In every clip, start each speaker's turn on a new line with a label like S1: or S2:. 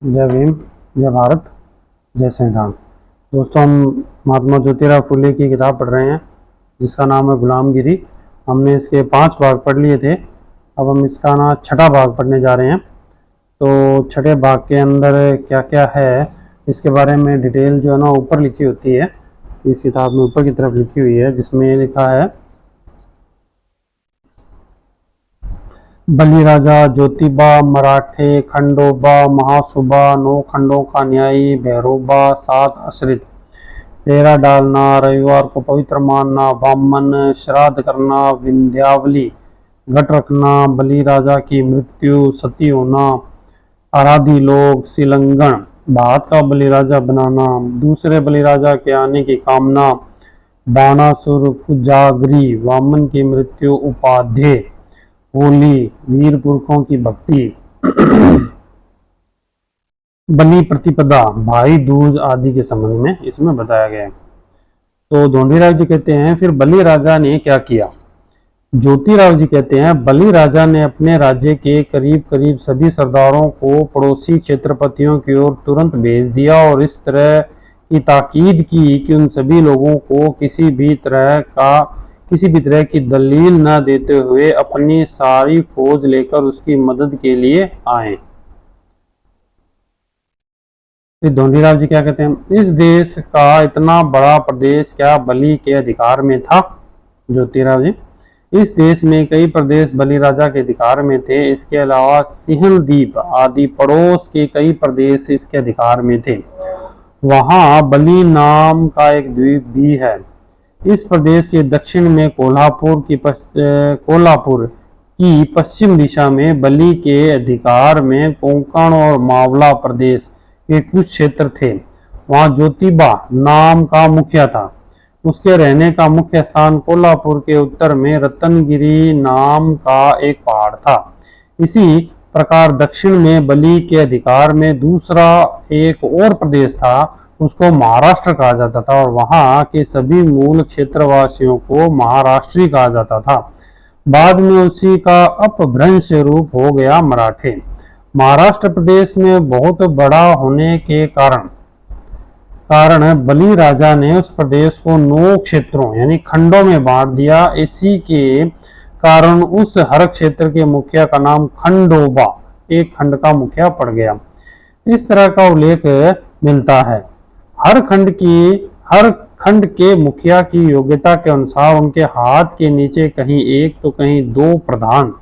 S1: जय भीम, जय भारत, जय संविधान। दोस्तों, हम महात्मा ज्योतिराव फुले की किताब पढ़ रहे हैं जिसका नाम है गुलामगिरी। हमने इसके 5 भाग पढ़ लिए थे। अब हम इसका ना 6ठा भाग पढ़ने जा रहे हैं। तो छठे भाग के अंदर क्या क्या है इसके बारे में डिटेल जो है ना ऊपर लिखी होती है, इस किताब में ऊपर की तरफ लिखी हुई है, जिसमें लिखा है बलिराजा, ज्योतिबा, मराठे, खंडोबा, महासुबा, 9 खंडों का न्यायी, भैरोबा, 7 आश्रित, डेरा डालना, रविवार को पवित्र मानना, ब्राह्मण, श्राद्ध करना, विंध्यावली, घट रखना, बलिराजा की मृत्यु, सती होना, आराधी लोग, सिलंगन, भात का बलिराजा बनाना, दूसरे बलिराजा के आने की कामना, बाणासुर, कुजागरी, वामन की मृत्यु, उपाध्याय, होली, वीर पुरुषों की भक्ति, बलि प्रतिपदा, भाई दूज आदि के संबंध में इसमें बताया गया है। तो धोंडीराव जी कहते हैं फिर बलि राजा ने क्या किया। ज्योतिराव जी कहते हैं बलि राजा ने अपने राज्य के करीब करीब सभी सरदारों को पड़ोसी क्षेत्रपतियों की ओर तुरंत भेज दिया और इस तरह की ताकीद की कि उन सभी लोगों को किसी भी तरह की दलील न देते हुए अपनी सारी फौज लेकर उसकी मदद के लिए आए। फिर धोंडीराव जी क्या कहते हैं, इस देश का इतना बड़ा प्रदेश क्या बलि के अधिकार में था। ज्योतिराव जी, इस देश में कई प्रदेश बलि राजा के अधिकार में थे। इसके अलावा सिंहल द्वीप आदि पड़ोस के कई प्रदेश इसके अधिकार में थे। वहां बलि नाम का एक द्वीप भी है। इस प्रदेश के दक्षिण में कोल्हापुर की पश्चिम दिशा में बलि के अधिकार में कोंकण और मावला प्रदेश के कुछ क्षेत्र थे। वहां ज्योतिबा नाम का मुखिया था। उसके रहने का मुख्य स्थान कोल्हापुर के उत्तर में रत्नगिरी नाम का एक पहाड़ था। इसी प्रकार दक्षिण में बलि के अधिकार में दूसरा एक और प्रदेश था, उसको महाराष्ट्र कहा जाता था और वहां के सभी मूल क्षेत्रवासियों को महाराष्ट्री कहा जाता था। बाद में उसी का अपभ्रंश रूप हो गया मराठे। महाराष्ट्र प्रदेश में बहुत बड़ा होने के कारण बलि राजा ने उस प्रदेश को 9 क्षेत्रों यानी खंडों में बांट दिया। इसी के कारण उस हर क्षेत्र के मुखिया का नाम खंडोबा, एक खंड का मुखिया पड़ गया। इस तरह का उल्लेख मिलता है। हर खंड के मुखिया की योग्यता के अनुसार उनके हाथ के नीचे कहीं एक तो कहीं 2 प्रधान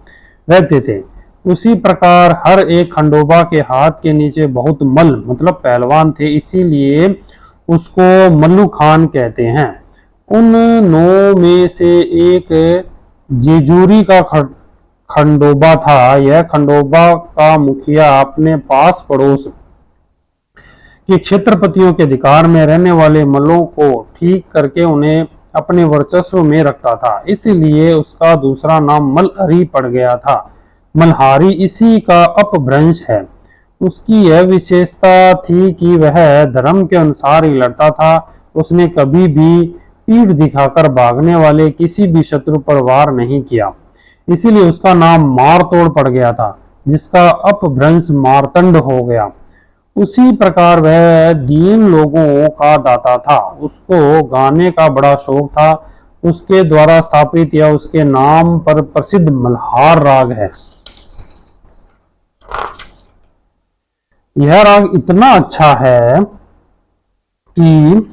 S1: रहते थे। उसी प्रकार हर एक खंडोबा के हाथ के नीचे बहुत मतलब पहलवान थे, इसीलिए उसको मल्लू खान कहते हैं। उन 9 में से एक जेजूरी का खंडोबा था। यह खंडोबा का मुखिया अपने पास पड़ोस के क्षेत्रपतियों के अधिकार में रहने वाले मल्लों को ठीक करके उन्हें अपने वर्चस्व में रखता था, इसलिए उसका दूसरा नाम मलहरी पड़ गया था। मल्हारी इसी का अपभ्रंश है। उसकी यह विशेषता थी कि वह धर्म के अनुसार ही लड़ता था। उसने कभी भी पीठ दिखाकर भागने वाले किसी भी शत्रु पर वार नहीं किया, इसीलिए उसका नाम मारतोड़ पड़ गया था, जिसका अपभ्रंश मारतंड हो गया। उसी प्रकार वह दीन लोगों का दाता था। उसको गाने का बड़ा शौक था। उसके द्वारा स्थापित या उसके नाम पर प्रसिद्ध मल्हार राग है। यह राग इतना अच्छा है कि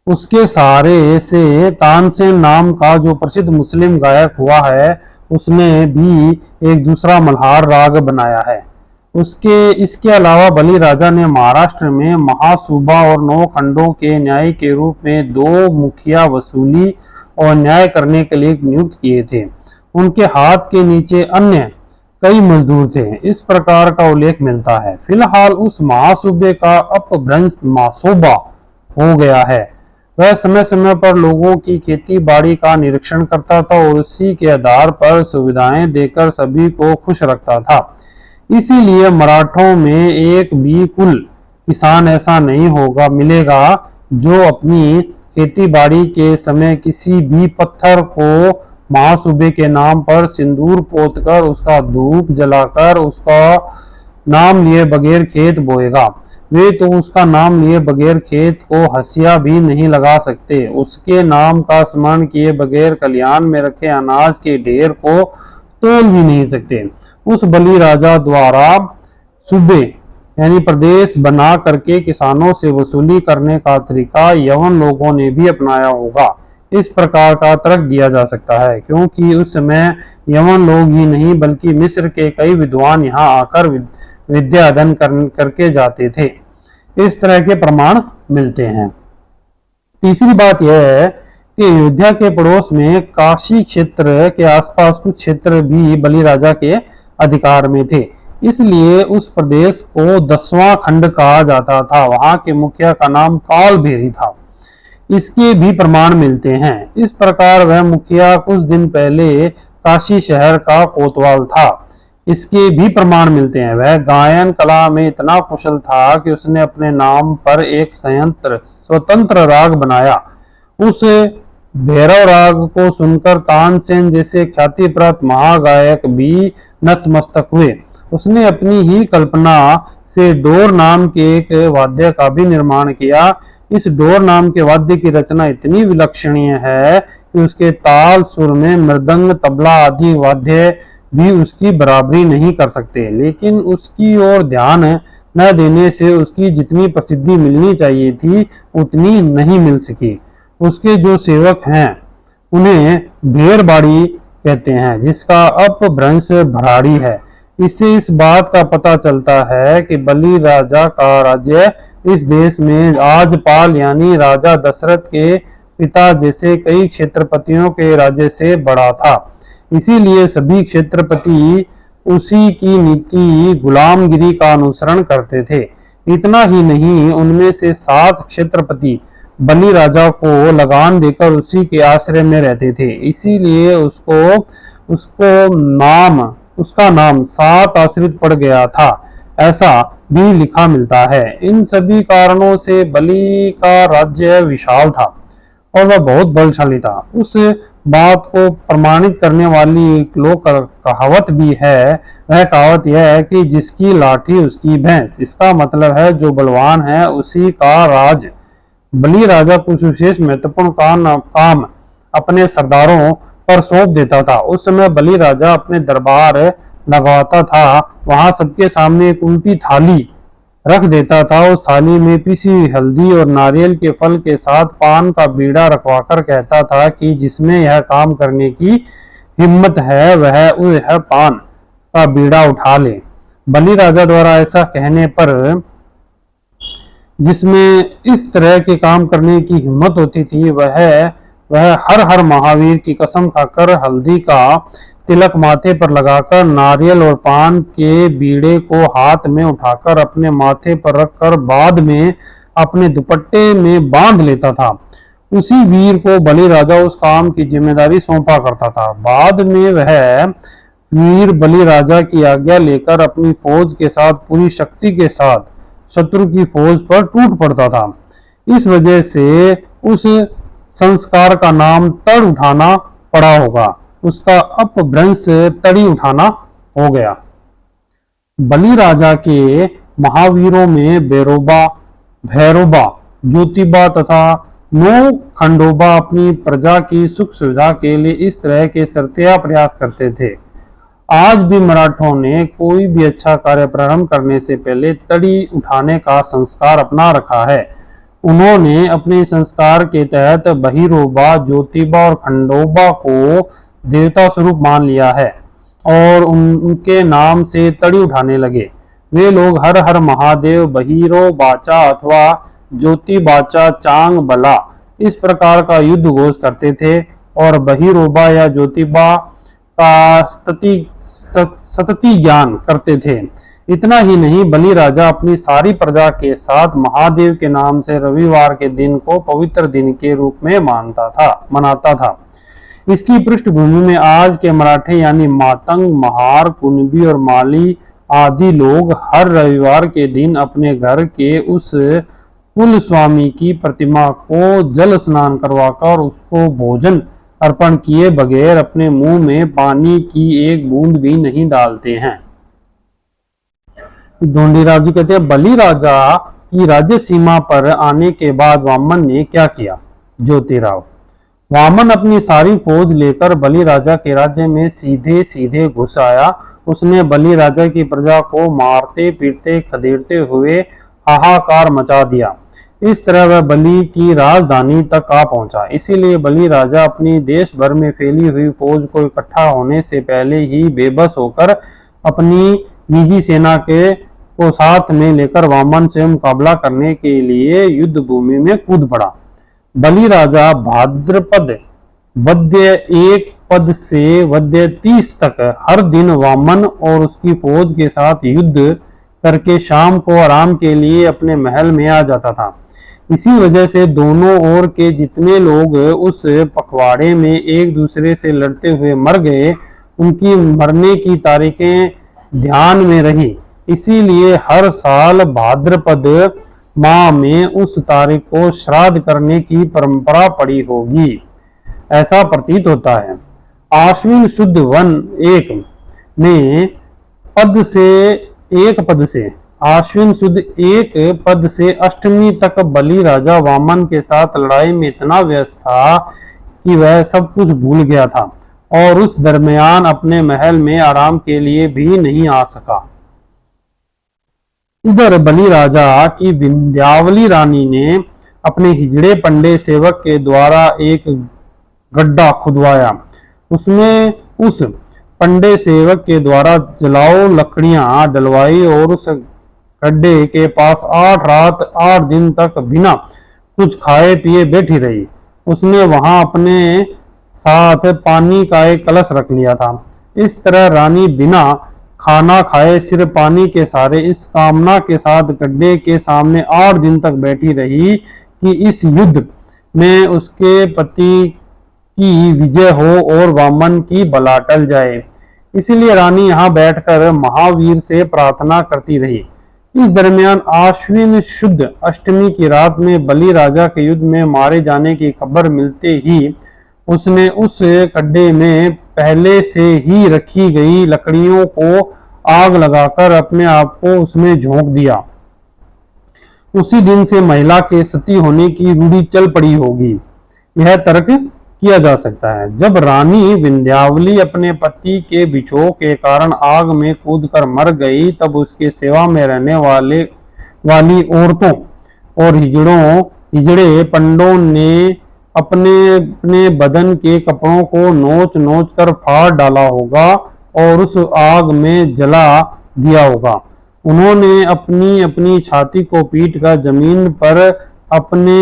S1: उसके सहारे से तानसेन नाम का जो प्रसिद्ध मुस्लिम गायक हुआ है, उसने भी एक दूसरा मल्हार राग बनाया है। इसके अलावा बलि राजा ने महाराष्ट्र में महासुबा और 9 खंडों के न्याय के रूप में 2 मुखिया वसूली और न्याय करने के लिए नियुक्त किए थे। उनके हाथ के नीचे अन्य कई मजदूर थे। इस प्रकार का उल्लेख मिलता है। फिलहाल उस महासूबे का अपभ्रंश मासोबा हो गया है। वह समय समय पर लोगों की खेती बाड़ी का निरीक्षण करता था और उसी के आधार पर सुविधाएं देकर सभी को खुश रखता था। इसीलिए मराठों में एक भी कुल किसान ऐसा नहीं मिलेगा जो अपनी खेती बाड़ी के समय किसी भी पत्थर को महासूबे के नाम पर सिंदूर पोतकर उसका धूप जलाकर उसका नाम लिए बगैर खेत बोएगा। वे तो उसका नाम लिए बगैर खेत को हंसिया भी नहीं लगा सकते, उसके नाम का स्मरण किए बगैर कल्याण में रखे अनाज के ढेर को तोल भी नहीं सकते। उस बलि राजा द्वारा सूबे यानी प्रदेश बना करके किसानों से वसूली करने का तरीका यवन लोगों ने भी अपनाया होगा। इस प्रकार का तर्क दिया जा सकता है क्योंकि उस समय यवन लोग ही नहीं बल्कि मिस्र के कई विद्वान यहाँ आकर विद्या अध्ययन करके जाते थे। इस तरह के प्रमाण मिलते हैं। तीसरी बात यह है कि अयोध्या के पड़ोस में काशी क्षेत्र के आसपास कुछ क्षेत्र भी बलि राजा के अधिकार में थे, इसलिए उस प्रदेश को 10वां खंड कहा जाता था। वहां के मुखिया का नाम कालभैरी था। इसके भी प्रमाण मिलते हैं। इस प्रकार वह मुखिया कुछ दिन पहले काशी शहर का कोतवाल था। इसके भी प्रमाण मिलते हैं। वह गायन कला में इतना कुशल था कि उसने अपने नाम पर एक स्वतंत्र राग बनाया। उस भैरव राग को सुनकर तानसेन जैसे ख्याति प्राप्त महागायक भी नतमस्तक हुए। उसने अपनी ही कल्पना से डोर नाम के एक वाद्य का भी निर्माण किया। इस डोर नाम के वाद्य की रचना इतनी विलक्षणीय है कि उसके ताल सुर में मृदंग तबला आदि वाद्य भी उसकी बराबरी नहीं कर सकते, लेकिन उसकी ओर ध्यान न देने से उसकी जितनी प्रसिद्धि मिलनी चाहिए थी उतनी नहीं मिल सकी। उसके जो सेवक हैं उन्हें भेड़बाड़ी कहते हैं, जिसका अपभ्रंश भराड़ी है। इससे इस बात का पता चलता है कि बलि राजा का राज्य इस देश में आजपाल यानी राजा दशरथ के पिता जैसे कई क्षेत्रपतियों के राज्य से बड़ा था। इसीलिए सभी क्षेत्रपति उसी की नीति गुलामगिरी का अनुसरण करते थे। इतना ही नहीं, उनमें से 7 क्षेत्रपति बलि राजा को लगान देकर उसी के आश्रय में रहते थे। इसीलिए उसका नाम 7 आश्रित पड़ गया था, ऐसा भी लिखा मिलता है। इन सभी कारणों से बलि का राज्य विशाल था और वह बहुत बलशाली था। उस बात को प्रमाणित करने वाली एक लोक कहावत भी है। वह कहावत यह है कि जिसकी लाठी उसकी भैंस। इसका मतलब है जो बलवान है उसी का राज। बलि राजा कुछ विशेष महत्वपूर्ण काम अपने सरदारों पर सौंप देता था। उस समय बलि राजा अपने दरबार लगवाता था। वहां सबके सामने एक उल्टी थाली रख देता था। उस थाली में पिसी हुई हल्दी और नारियल के फल के साथ पान का बीड़ा रखवाकर कहता था कि जिसमें यह काम करने की हिम्मत है वह यह पान का बीड़ा उठा ले। बलि राजा द्वारा ऐसा कहने पर जिसमें इस तरह के काम करने की हिम्मत होती थी वह हर हर महावीर की कसम खाकर हल्दी का तिलक माथे पर लगाकर नारियल और पान के बीड़े को हाथ में उठाकर अपने माथे पर रखकर बाद में अपने दुपट्टे में बांध लेता था। उसी वीर को बलि राजा उस काम की जिम्मेदारी सौंपा करता था। बाद में वह वीर बलि राजा की आज्ञा लेकर अपनी फौज के साथ पूरी शक्ति के साथ शत्रु की फौज पर टूट पड़ता था। इस वजह से उस संस्कार का नाम तड़ उठाना पड़ा होगा। उसका अपभ्रंश तड़ी उठाना हो गया। बलि राजा के महावीरों में बेरोबा, भैरोबा, ज्योतिबा तथा 9 खंडोबा अपनी प्रजा की सुख सुविधा के लिए इस तरह के सरतेया प्रयास करते थे। आज भी मराठों ने कोई भी अच्छा कार्य प्रारंभ करने से पहले तड़ी उठाने का संस्कार अपना रखा है। उन्होंने अपने संस्कार के तहत बहिरोबा, ज्योतिबा और खंडोबा को देवता स्वरूप मान लिया है और उनके नाम से तड़ी उठाने लगे। वे लोग हर हर महादेव, बहिरो बाचा अथवा ज्योति बाचा चांग बला इस प्रकार का युद्ध घोष करते थे और बहिरोबा या ज्योतिबा का सतती ज्ञान करते थे। इतना ही नहीं, बलि राजा अपनी सारी प्रजा के साथ महादेव के नाम से रविवार के दिन को पवित्र दिन के रूप में मनाता था। इसकी पृष्ठभूमि में आज के मराठे यानी मातंग, महार, कुणबी और माली आदि लोग हर रविवार के दिन अपने घर के उस कुल स्वामी की प्रतिमा को जल स्नान करवाकर उसको भोजन अर्पण किए बगैर अपने मुंह में पानी की एक बूंद भी नहीं डालते हैं। ढोंडीराव जी कहते हैं, बलि राजा की राज्य सीमा पर आने के बाद वामन ने क्या किया। ज्योतिराव, वामन अपनी सारी फौज लेकर बलि राजा के राज्य में सीधे सीधे घुस आया। उसने बलि राजा की प्रजा को मारते पीटते खदेड़ते हुए हाहाकार मचा दिया। इस तरह वह बलि की राजधानी तक आ पहुंचा। इसीलिए बलि राजा अपनी देश भर में फैली हुई फौज को इकट्ठा होने से पहले ही बेबस होकर अपनी निजी सेना को साथ में लेकर वामन से मुकाबला करने के लिए युद्ध भूमि में कूद पड़ा। बलि राजा भाद्रपद वद्य 1 पद से वद्य 30 तक हर दिन वामन और उसकी फौज के साथ युद्ध करके शाम को आराम के लिए अपने महल में आ जाता था। इसी वजह से दोनों ओर के जितने लोग उस पखवाड़े में एक दूसरे से लड़ते हुए मर गए, उनकी मरने की तारीखें ध्यान में रही। इसीलिए हर साल भाद्रपद माह में उस तारीख को श्राद्ध करने की परंपरा पड़ी होगी, ऐसा प्रतीत होता है। आश्विन शुद्ध 1 में एक पद से आश्विन शुद्ध 1 पद से अष्टमी तक बलि राजा वामन के साथ लड़ाई में इतना व्यस्त था कि वह सब कुछ भूल गया था और उस दरमियान अपने महल में आराम के लिए भी नहीं आ सका। इधर बलि राजा की विंध्यावली रानी ने अपने हिजड़े पंडे सेवक के द्वारा एक गड्ढा खुदवाया। उसमें उस पंडे सेवक के द्वारा जलाओ लकड़ियां डलवाई और उस गड्ढे के पास 8 रात 8 दिन तक बिना कुछ खाए पिए बैठी रही। उसने वहां अपने साथ पानी का एक कलश रख लिया था। इस तरह रानी बिना खाना खाए सिर्फ पानी के सहारे इस कामना के साथ गड्ढे के सामने 8 दिन तक बैठी रही कि इस युद्ध में उसके पति की विजय हो और वामन की बला टल जाए। इसीलिए रानी यहाँ बैठकर महावीर से प्रार्थना करती रही। इस दरमियान आश्विन शुद्ध अष्टमी की रात में बलि राजा के युद्ध में मारे जाने की खबर मिलते ही उसने उस गड्ढे में पहले से ही रखी गई लकड़ियों को आग लगाकर अपने आप को उसमें झोंक दिया। उसी दिन से महिला के सती होने की रूढ़ी चल पड़ी होगी, यह तर्क किया जा सकता है। जब रानी विंध्यावली अपने पति के बिछोह के कारण आग में कूदकर मर गई, तब उसके सेवा में रहने वाली औरतों और हिजड़े पंडों ने अपने बदन के कपड़ों को नोच नोच कर फाड़ डाला होगा और उस आग में जला दिया होगा। उन्होंने अपनी अपनी छाती को पीटकर जमीन पर अपने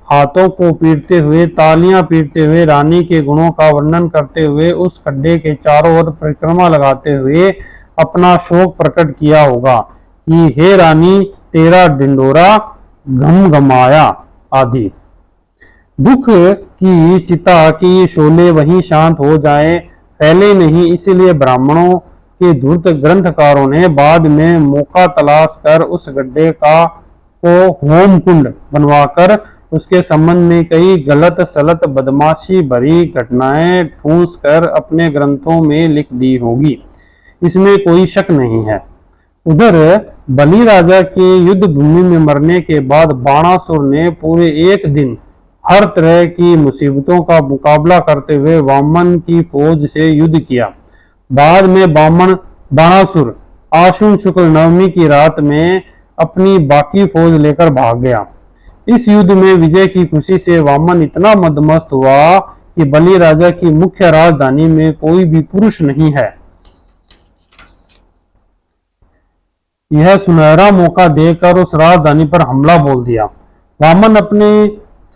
S1: हाथों को पीटते हुए तालियां पीटते हुए रानी के गुणों का वर्णन करते हुए उस खड्डे के चारों ओर परिक्रमा लगाते हुए अपना शोक प्रकट किया होगा कि हे रानी, तेरा ढिंडोरा घमघमाया आदि। दुख की चिता की शोले वहीं शांत हो जाए, फैले नहीं। इसलिए ब्राह्मणों के धूर्त ग्रंथकारों ने बाद में मौका तलाश कर उस गड्ढे को होम कुंड बनवाकर उसके संबंध में कई गलत सलत बदमाशी भरी घटनाएं ठूंस कर अपने ग्रंथों में लिख दी होगी, इसमें कोई शक नहीं है। उधर बलि राजा के युद्ध भूमि में मरने के बाद बाणासुर ने पूरे 1 दिन हर तरह की मुसीबतों का मुकाबला करते हुए वामन की फौज से युद्ध किया। बाद में बाणासुर आश्विन शुक्ल नवमी की रात में अपनी बाकी फौज लेकर भाग गया। इस युद्ध में विजय की खुशी से वामन इतना मदमस्त हुआ कि बलि राजा की मुख्य राजधानी में कोई भी पुरुष नहीं है। यह सुनहरा मौका देकर उस राजधानी पर हमला बोल दिया। वामन अपने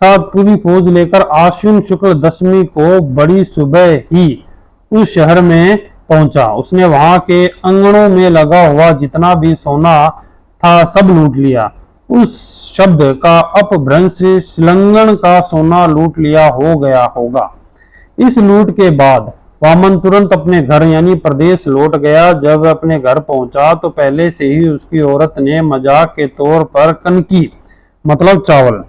S1: साथ पूरी फौज लेकर आश्विन शुक्ल दशमी को बड़ी सुबह ही उस शहर में पहुंचा। उसने वहां के अंगनों में लगा हुआ जितना भी सोना था सब लूट लिया। उस शब्द का अपभ्रंश श्लंगन का सोना लूट लिया हो गया होगा। इस लूट के बाद वामन तुरंत अपने घर यानी प्रदेश लौट गया। जब अपने घर पहुंचा तो पहले से ही उसकी औरत ने मजाक के तौर पर कनकी मतलब चावल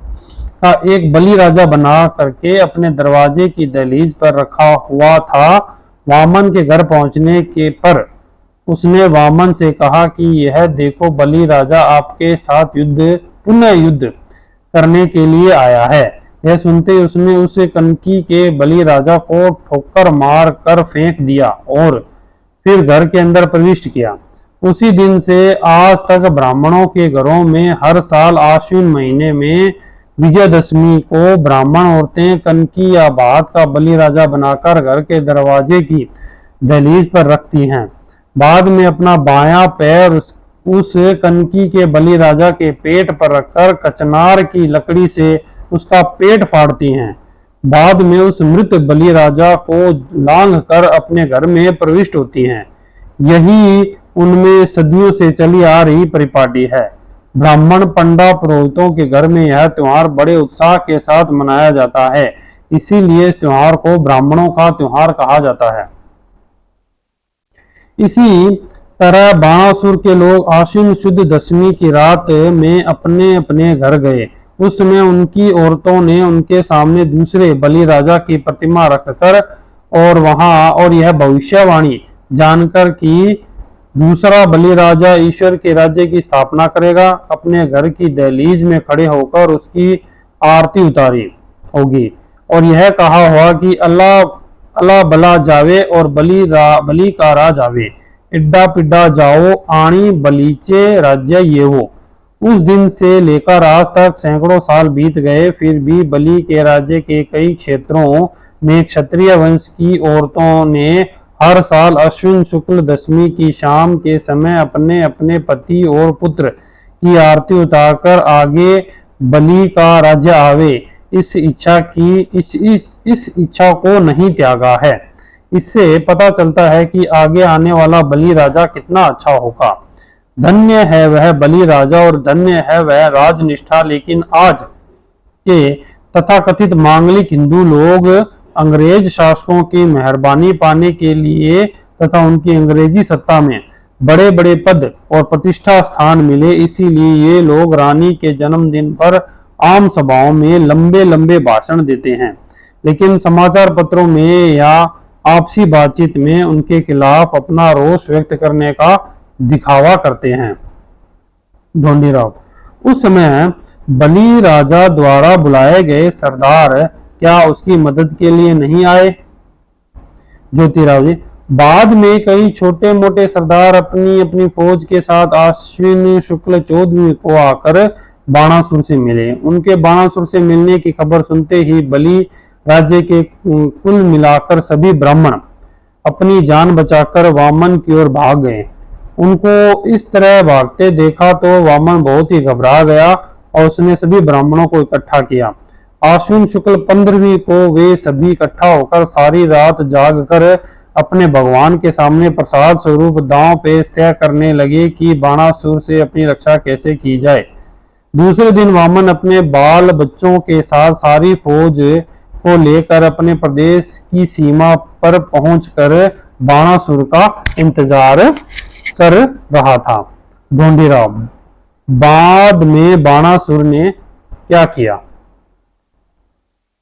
S1: का एक बलि राजा बना करके अपने दरवाजे की दहलीज पर रखा हुआ था। वामन के घर पहुंचने के पर उसने वामन से कहा कि यह देखो, बलि राजा आपके साथ पुनः युद्ध करने के लिए आया है। यह सुनते ही उसने उस कनकी के बलि राजा को ठोकर मार कर फेंक दिया और फिर घर के अंदर प्रविष्ट किया। उसी दिन से आज तक ब्राह्मणों के घरों में हर साल आश्विन महीने में विजयदशमी को ब्राह्मण औरतें कनकी या भात का बलि राजा बनाकर घर के दरवाजे की दहलीज पर रखती हैं। बाद में अपना बायां पैर उस कनकी के बलि राजा के पेट पर रखकर कचनार की लकड़ी से उसका पेट फाड़ती हैं। बाद में उस मृत बलि राजा को लांघ कर अपने घर में प्रविष्ट होती हैं। यही उनमें सदियों से चली आ रही परिपाटी है। ब्राह्मण पंडा पुरोहितों के घर में यह त्योहार बड़े उत्साह के साथ मनाया जाता है, इसीलिए इस त्योहार को ब्राह्मणों का त्योहार कहा जाता है। इसी तरह बाणासुर के लोग आश्विन शुद्ध दशमी की रात में अपने अपने घर गए। उस समय उनकी औरतों ने उनके सामने दूसरे बलि राजा की प्रतिमा रखकर और यह भविष्यवाणी जानकर कि दूसरा बलि राजा ईश्वर के राज्य की स्थापना करेगा, अपने घर की दहलीज में खड़े होकर उसकी आरती उतारी होगी और यह कहा हुआ कि अल्लाह अल्लाह बला जावे और बलि का राज आवे, इड्डा पिड्डा जाओ आणी बलीचे राज्य ये हो। उस दिन से लेकर आज तक सैकड़ों साल बीत गए, फिर भी बलि के राज्य के कई क्षेत्रों में क्षत्रिय वंश की औरतों ने हर साल अश्विन शुक्ल दशमी की शाम के समय अपने अपने पति और पुत्र की आरती उतारकर आगे बलि का राज्य आवे इस इच्छा को नहीं त्यागा है। इससे पता चलता है कि आगे आने वाला बलि राजा कितना अच्छा होगा। धन्य है वह बलि राजा और धन्य है वह राजनिष्ठा। लेकिन आज के तथाकथित मांगलिक हिंदू लोग अंग्रेज शासकों की मेहरबानी पाने के लिए तथा उनकी अंग्रेजी सत्ता में बड़े बड़े पद और प्रतिष्ठा स्थान मिले, इसीलिए ये लोग रानी के जन्मदिन पर आम सभाओं में लंबे लंबे भाषण देते हैं, लेकिन समाचार पत्रों में या आपसी बातचीत में उनके खिलाफ अपना रोष व्यक्त करने का दिखावा करते हैं। ढोंडीराव, उस समय बलि राजा द्वारा बुलाए गए सरदार क्या उसकी मदद के लिए नहीं आए? ज्योतिराव जी, बाद में कई छोटे मोटे सरदार अपनी अपनी फौज के साथ आश्विन शुक्ल 14वीं को आकर बाणासुर से मिले। उनके बाणासुर से मिलने की खबर सुनते ही बलि राज्य के कुल मिलाकर सभी ब्राह्मण अपनी जान बचाकर वामन की ओर भाग गए। उनको इस तरह भागते देखा तो वामन बहुत ही घबरा गया और उसने सभी ब्राह्मणों को इकट्ठा किया। आश्विन शुक्ल 15वीं को वे सभी इकट्ठा होकर सारी रात जागकर अपने भगवान के सामने प्रसाद स्वरूप दांव पेच तय करने लगे कि बाणासुर से अपनी रक्षा कैसे की जाए। दूसरे दिन वामन अपने बाल बच्चों के साथ सारी फौज को लेकर अपने प्रदेश की सीमा पर पहुंचकर बाणासुर का इंतजार कर रहा था। ढोंडीराव, बाद में बाणासुर ने क्या किया?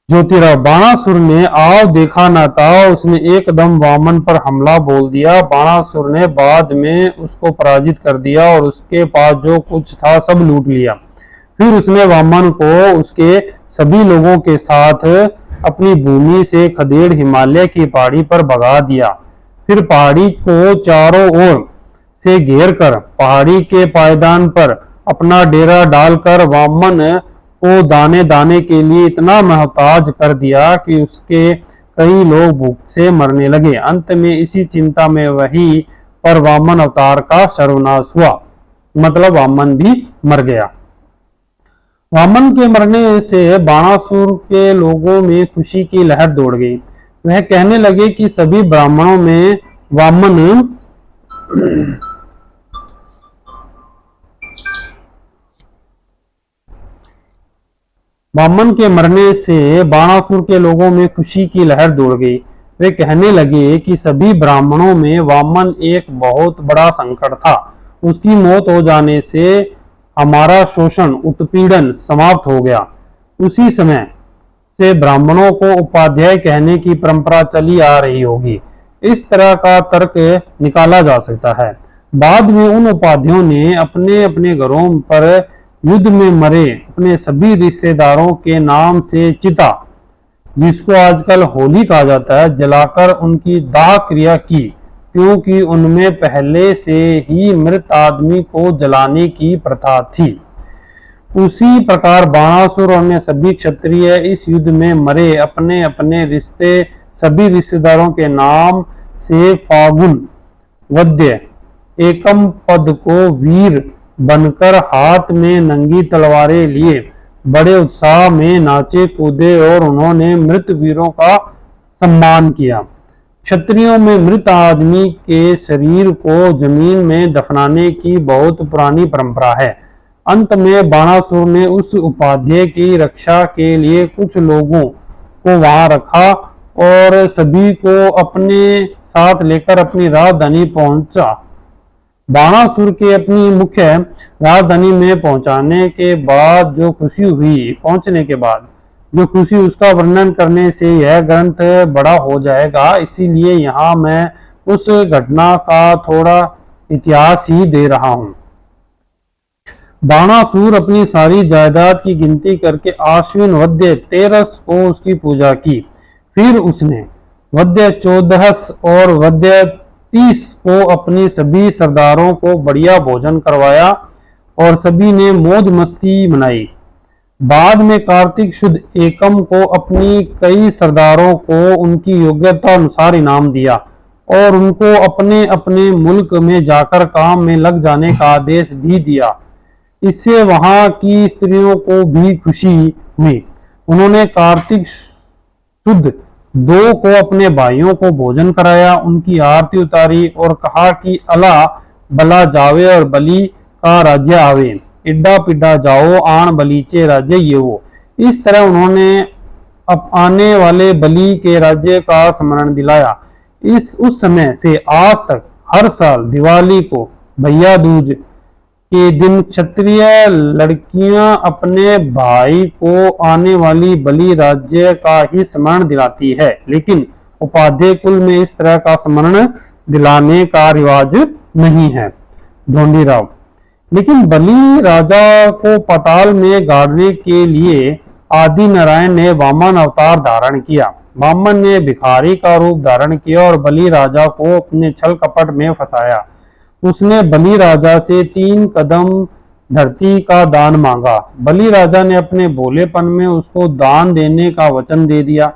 S1: ज्योतिराव, बाणासुर ने आव देखा न था, उसने एकदम वामन पर हमला बोल दिया। बाणासुर ने बाद में उसको पराजित कर दिया और उसके पास जो कुछ था सब लूट लिया। फिर उसने वामन को उसके सभी लोगों के साथ अपनी भूमि से खदेड़ हिमालय की पहाड़ी पर भगा दिया। फिर पहाड़ी को चारों ओर से घेर कर पहाड़ी के पायदान पर अपना डेरा डालकर वामन को दाने दाने के लिए इतना मोहताज कर दिया कि उसके कई लोग भूख से मरने लगे। अंत में इसी चिंता में वही पर वामन अवतार का सर्वनाश हुआ, मतलब वामन भी मर गया। वामन के मरने से बाणासुर के लोगों में खुशी की लहर दौड़ गई। वह कहने लगे कि सभी ब्राह्मणों में वामन के मरने से बाणासुर के लोगों में खुशी की लहर दौड़ गई। वे कहने लगे कि सभी ब्राह्मणों में वामन एक बहुत बड़ा संकट था। उसकी मौत हो जाने से हमारा शोषण उत्पीड़न समाप्त हो गया। उसी समय से ब्राह्मणों को उपाध्याय कहने की परंपरा चली आ रही होगी। इस तरह का तर्क निकाला जा सकता है। बाद में उन उपाध्यायों ने अपने अपने घरों पर युद्ध में मरे अपने सभी रिश्तेदारों के नाम से चिता, जिसको आजकल होली कहा जाता है, जलाकर उनकी दाह क्रिया की, क्योंकि उनमें पहले से ही मृत आदमी को जलाने की प्रथा थी। उसी प्रकार बाणासुर और अन्य सभी क्षत्रिय इस युद्ध में मरे अपने अपने सभी रिश्तेदारों के नाम से फागुन वद्य एकम पद को वीर बनकर हाथ में नंगी तलवारें लिए बड़े उत्साह में नाचे कूदे और उन्होंने मृत वीरों का सम्मान किया। क्षत्रियों में मृत आदमी के शरीर को जमीन में दफनाने की बहुत पुरानी परंपरा है। अंत में बाणासुर ने उस उपाध्याय की रक्षा के लिए कुछ लोगों को वहां रखा और सभी को अपने साथ लेकर अपनी राजधानी पहुंचा। बाणासुर के अपनी मुख्य राजधानी में पहुंचने के बाद जो खुशी उसका वर्णन करने से यह ग्रंथ बड़ा हो जाएगा, इसीलिए यहाँ मैं उस घटना का थोड़ा इतिहास ही दे रहा हूँ। बाणासुर अपनी सारी जायदाद की गिनती करके आश्विन वद्य 13 को उसकी पूजा की। फिर उसने वद्य 14 और वद्य 30 को अपनी सभी सरदारों को बढ़िया भोजन करवाया और सभी ने मौज मस्ती मनाई। बाद में कार्तिक शुद्ध एकम को अपनी कई सरदारों को उनकी योग्यता अनुसार इनाम दिया और उनको अपने अपने मुल्क में जाकर काम में लग जाने का आदेश भी दिया। इससे वहां की स्त्रियों को भी खुशी हुई। उन्होंने कार्तिक शुद्ध 2 को अपने भाइयों को भोजन कराया, उनकी आरती उतारी और कहा कि अला बला जावे और बलि का राज्य आवे, इड्डा पिड्डा जाओ आन बलीचे राज्य ये वो। इस तरह उन्होंने अब आने वाले बलि के राज्य का स्मरण दिलाया। उस समय से आज तक हर साल दिवाली को भैया दूज के दिन क्षत्रिय लड़कियां अपने भाई को आने वाली बलि राज्य का ही स्मरण दिलाती है, लेकिन उपाध्याय कुल में इस तरह का स्मरण दिलाने का रिवाज नहीं है। ढोंडीराव। लेकिन बलि राजा को पाताल में गाड़ने के लिए आदि नारायण ने वामन अवतार धारण किया। वामन ने भिखारी का रूप धारण किया और बलि राजा को अपने छल कपट में फंसाया। उसने बलि राजा से 3 कदम धरती का दान मांगा। बलि राजा ने अपने भोलेपन में उसको दान देने का वचन दे दिया।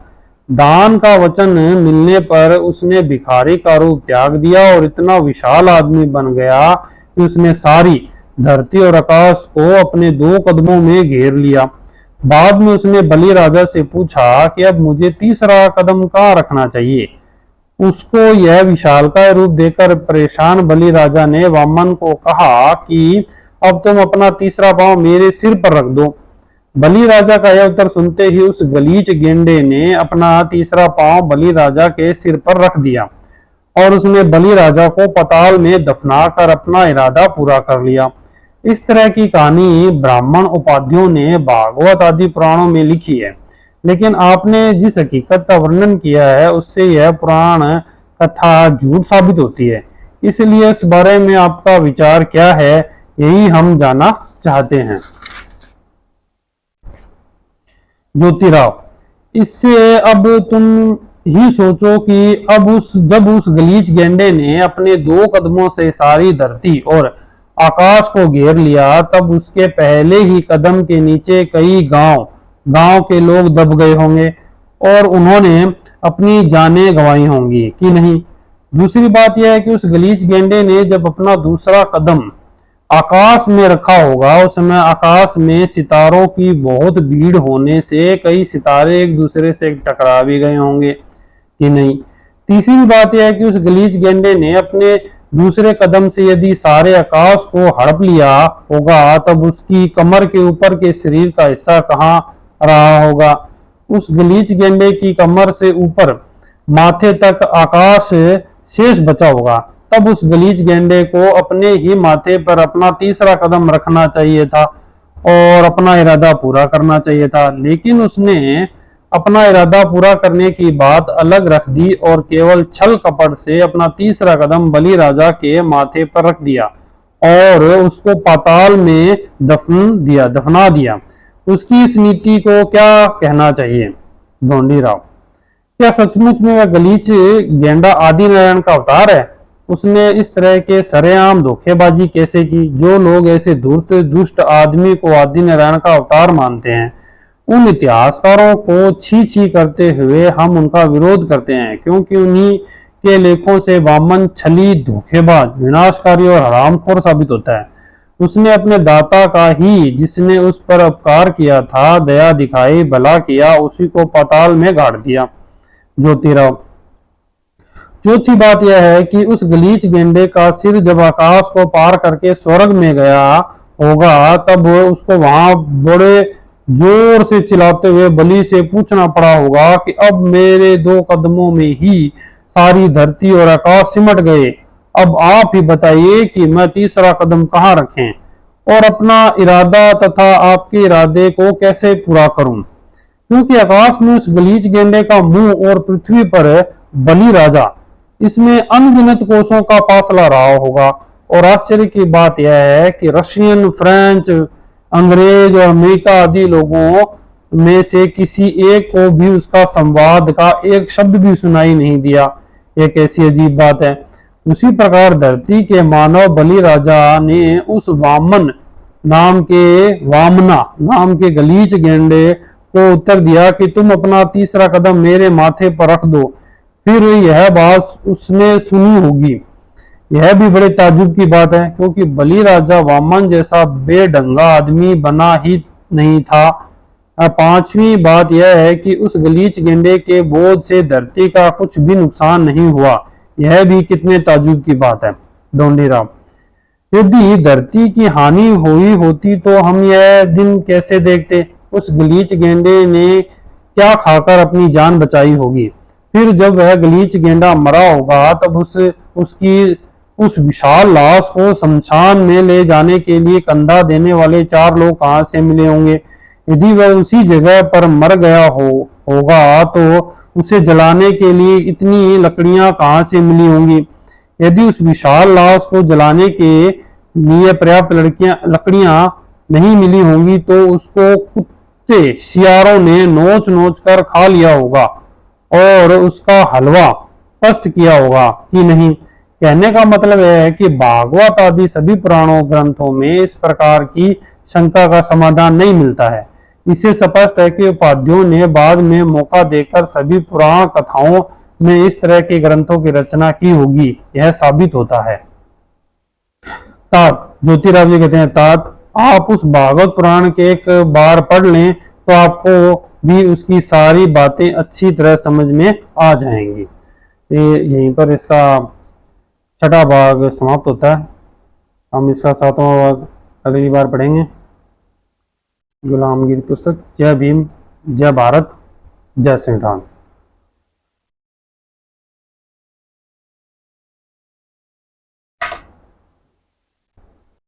S1: दान का वचन मिलने पर उसने भिखारी का रूप त्याग दिया और इतना विशाल आदमी बन गया कि उसने सारी धरती और आकाश को अपने 2 कदमों में घेर लिया। बाद में उसने बलि राजा से पूछा कि अब मुझे तीसरा कदम कहाँ रखना चाहिए। उसको यह विशालकाय रूप देकर परेशान बलि राजा ने वामन को कहा कि अब तुम अपना तीसरा पांव मेरे सिर पर रख दो। बलि राजा का यह उत्तर सुनते ही उस गलीच गेंडे ने अपना तीसरा पांव बलि राजा के सिर पर रख दिया और उसने बलि राजा को पाताल में दफनाकर अपना इरादा पूरा कर लिया। इस तरह की कहानी ब्राह्मण उपाध्यायों ने भागवत आदि पुराणों में लिखी है, लेकिन आपने जिस हकीकत का वर्णन किया है उससे यह पुराण कथा झूठ साबित होती है। इसलिए इस बारे में आपका विचार क्या है, यही हम जानना चाहते हैं। ज्योतिराव। इससे अब तुम ही सोचो कि जब उस गलीच गेंडे ने अपने 2 कदमों से सारी धरती और आकाश को घेर लिया, तब उसके पहले ही कदम के नीचे कई गांव के लोग दब गए होंगे और उन्होंने अपनी जानें गंवाई होंगी कि नहीं। दूसरी बात यह है कि उस गलीच गेंडे ने जब अपना दूसरा कदम आकाश में रखा होगा, उस समय आकाश में सितारों की बहुत भीड़ होने से कई सितारे एक दूसरे से टकरा भी गए होंगे कि नहीं। तीसरी बात यह है कि उस गलीच गेंडे ने अपने दूसरे कदम से यदि सारे आकाश को हड़प लिया होगा, तब उसकी कमर के ऊपर के शरीर का हिस्सा कहाँ रहा होगा। उस गलीच गेंडे की कमर से ऊपर माथे तक आकाश शेष बचा होगा। तब उस गलीच गेंडे को अपने ही माथे पर अपना तीसरा कदम रखना चाहिए था और अपना इरादा पूरा करना चाहिए था, लेकिन उसने अपना इरादा पूरा करने की बात अलग रख दी और केवल छल कपट से अपना तीसरा कदम बलि राजा के माथे पर रख दिया और उसको पाताल में दफना दिया। उसकी इस नीति को क्या कहना चाहिए? ढोंडी राव, क्या सचमुच में वह गलीच गेंडा आदि नारायण का अवतार है? उसने इस तरह के सरेआम धोखेबाजी कैसे की? जो लोग ऐसे धूर्त दुष्ट आदमी को आदि नारायण का अवतार मानते हैं, उन इतिहासकारों को छी छी करते हुए हम उनका विरोध करते हैं, क्योंकि उन्हीं के लेखों से वामन छली, धोखेबाज, विनाशकारी और हरामखोर साबित होता है। उसने अपने दाता का ही, जिसने उस पर उपकार किया था, दया दिखाई, भला किया, उसी को पाताल में गाड़ दिया। ज्योतिराव, चौथी बात यह है कि उस गलीच गेंडे का सिर जब आकाश को पार करके स्वर्ग में गया होगा, तब उसको वहां बड़े जोर से चिल्लाते हुए बलि से पूछना पड़ा होगा कि अब मेरे 2 कदमों में ही सारी धरती और आकाश सिमट गए, अब आप ही बताइए कि मैं तीसरा कदम कहाँ रखें और अपना इरादा तथा आपके इरादे को कैसे पूरा करूं, क्योंकि आकाश में उस गलीच गेंडे का मुंह और पृथ्वी पर बलि राजा, इसमें अनगिनत कोसों का फासला रहा होगा। और आश्चर्य की बात यह है कि रशियन, फ्रेंच, अंग्रेज और अमेरिका आदि लोगों में से किसी एक को भी उसका संवाद का एक शब्द भी सुनाई नहीं दिया। यह कैसी अजीब बात है। उसी प्रकार धरती के मानव बलि राजा ने उस वामना नाम के गलीच गेंडे को उत्तर दिया कि तुम अपना तीसरा कदम मेरे माथे पर रख दो, फिर यह बात उसने सुनी होगी। यह भी बड़े ताज्जुब की बात है, क्योंकि बलि राजा वामन जैसा बेढंगा आदमी बना ही नहीं था। पांचवी बात यह है कि उस गलीच गेंडे के बोझ से धरती का कुछ भी नुकसान नहीं हुआ। यह भी कितने ताज्जुब की बात है। ढोंडीराम, यदि धरती की हानि हुई होती तो हम यह दिन कैसे देखते? उस गलीच गेंडे ने क्या खाकर अपनी जान बचाई होगी? फिर जब वह गलीच गेंडा मरा होगा, तब उस विशाल लाश को शमशान में ले जाने के लिए कंधा देने वाले 4 लोग कहां से मिले होंगे? यदि वह उसी जगह पर मर गया होगा तो उसे जलाने के लिए इतनी लकड़ियां कहां से मिली होंगी? यदि उस विशाल लाश को जलाने के लिए पर्याप्त लकड़ियां नहीं मिली होंगी तो उसको कुत्ते सियारों ने नोच नोच कर खा लिया होगा और उसका हलवा पस्त किया होगा कि नहीं। कहने का मतलब है कि भागवत आदि सभी पुराणों ग्रंथों में इस प्रकार की शंका का समाधान नहीं मिलता है। इससे स्पष्ट है कि उपाध्यायों ने बाद में मौका देकर सभी पुराण कथाओं में इस तरह के ग्रंथों की रचना की होगी, यह साबित होता है। तात, ज्योतिराव जी कहते हैं, तात आप उस भागवत पुराण के एक बार पढ़ लें तो आपको भी उसकी सारी बातें अच्छी तरह समझ में आ जाएंगी। यहीं पर इसका 6वां भाग समाप्त होता है। हम इसका 7वां भाग अगली बार पढ़ेंगे। गुलामगिरी पुस्तक। जय भीम, जय भारत, जय संविधान।